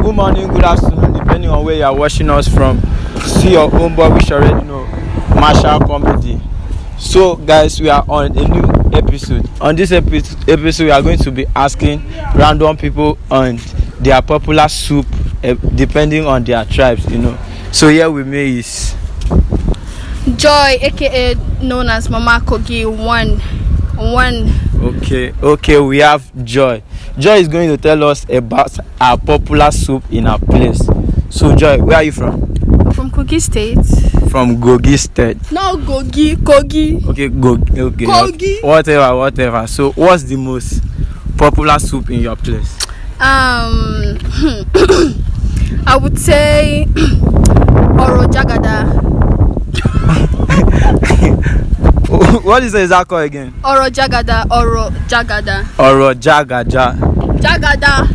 good morning, good afternoon, depending on where you are watching us from. See your own boy, which already know, Marshall Comedy. So, guys, we are on a new episode. On this episode, we are going to be asking random people on their popular soup, depending on their tribes. So here with me is Joy, aka known as Mama Kogi. One. Okay, we have Joy. Joy is going to tell us about our popular soup in our place. So, Joy, where are you from? From Kogi State. From Kogi State. No, Kogi. Okay, okay. Kogi. Whatever. So, what's the most popular soup in your place? I would say Oro Jagada. What is the exact call again? Oro Jagada. Jagada. Jagada.